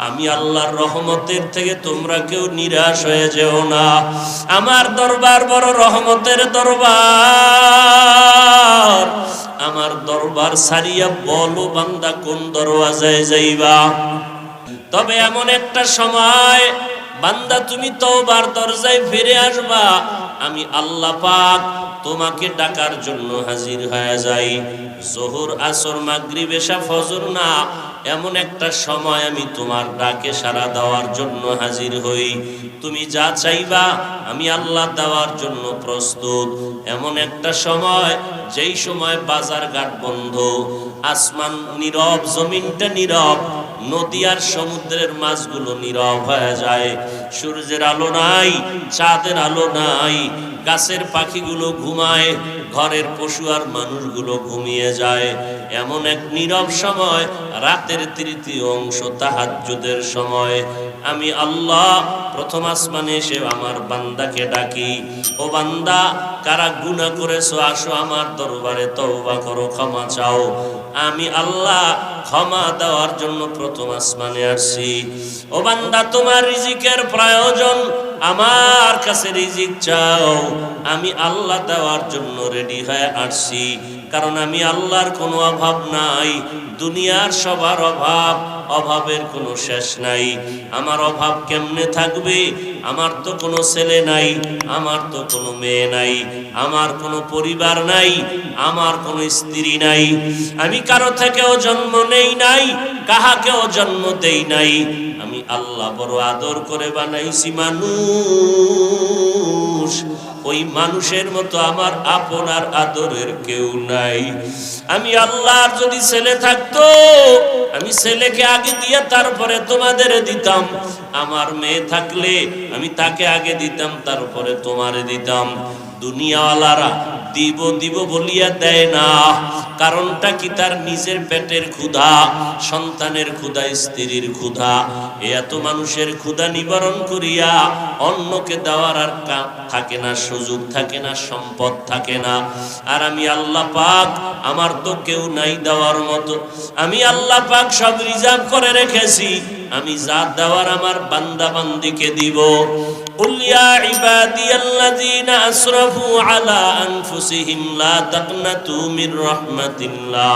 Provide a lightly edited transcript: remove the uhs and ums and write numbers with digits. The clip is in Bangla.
আমি আল্লাহর রহমতের থেকে তোমরা কেউ নিরাশ হয়ে যেও না। আমার দরবার বড় রহমতের দরবার। আমার দরবার সারিয়া বলো বান্দা কোন দরওয়াজায় যাইবা। তবে এমন একটা সময় বান্দা তুমি তওবার দরজায় ফিরে আসবা, আমি আল্লাহ পাক তোমাকে ডাকার জন্য হাজির হয়ে যাই। যোহর আসর মাগরিব এশা ফজর না, এমন একটা সময় আমি তোমার ডাকে সাড়া দেওয়ার জন্য হাজির হই। তুমি যা চাইবা আমি আল্লাহ দেওয়ার জন্য প্রস্তুত। এমন একটা সময় যেই সময় বাজার ঘাট বন্ধ, আসমান নীরব, জমিনটা নীরব, নদী আর সমুদ্রের মাছগুলো নীরব হয়ে যায়। সূর্যের আলো নাই, চাঁদের আলো নাই, গাছের পাখিগুলো ঘুমায়, ঘরের পশু আর মানুষগুলো ঘুমিয়ে যায়। এমন এক নীরব সময়, রাতের তৃতীয় অংশ তাহাজ্জুদের সময়, আমি আল্লাহ প্রথম আসমানে এসে আমার বান্দাকে ডাকি, ও বান্দা কারা গুনাহ করেছো আসো আমার দরবারে তওবা করো, ক্ষমা চাও। আমি আল্লাহ ক্ষমা দেওয়ার জন্য প্রথম আসমানে আসছি। ও বান্দা তোমার রিজিকের প্রয়োজন, আমার কাছে রিজিক চাও, আমি আল্লাহ দেওয়ার জন্য রেডি হয়ে আসছি। কারণ আমি আল্লাহর কোনো অভাব নাই, দুনিয়ার সবার অভাব, অভাবের কোনো শেষ নাই। আমার অভাব কেমনে থাকবে? আমার তো কোনো ছেলে নাই, আমার তো কোনো মেয়ে নাই, আমার কোনো পরিবার নাই, আমার কোনো স্ত্রী নাই, আমি কারো থেকেও জন্ম নেই নাই, কাহাকেও জন্ম দেই নাই। আমি আল্লাহ বড় আদর করে বানাইছি মানুষ। ওই মানুষের মতো আমার আপনার আদরের কেউ নাই। আমি আল্লাহর যদি ছেলে থাকতো, আমি ছেলেকে আগে দিয়ে তারপরে তোমাদের দিতাম। আমার মেয়ে থাকলে আমি তাকে আগে দিতাম, তারপরে তোমারে দিতাম। দুনিয়াওয়ালারা দিব দিব বলিয়া দেয় না, কারণটা কি? তার নিজের পেটের ক্ষুধা, সন্তানের ক্ষুধা, স্ত্রীর ক্ষুধা। এত মানুষের ক্ষুধা নিবারণ করিয়া অন্যকে দেওয়ার আর থাকে না, সুযোগ থাকে না, সম্পদ থাকে না। আর আমি আল্লাহ পাক, আমার তো কেউ নাই দেওয়ার মতো। আমি আল্লাহ পাক সব রিজার্ভ করে রেখেছি, আমি যা দেওয়ার আমার বান্দা বান্দিকে দিব। কুল ইয়া ইবাদিয়াল্লাযীনা আসরাফু আলা আনফুসিহিম লা তাকনাতু মির রাহমাতিল্লাহ।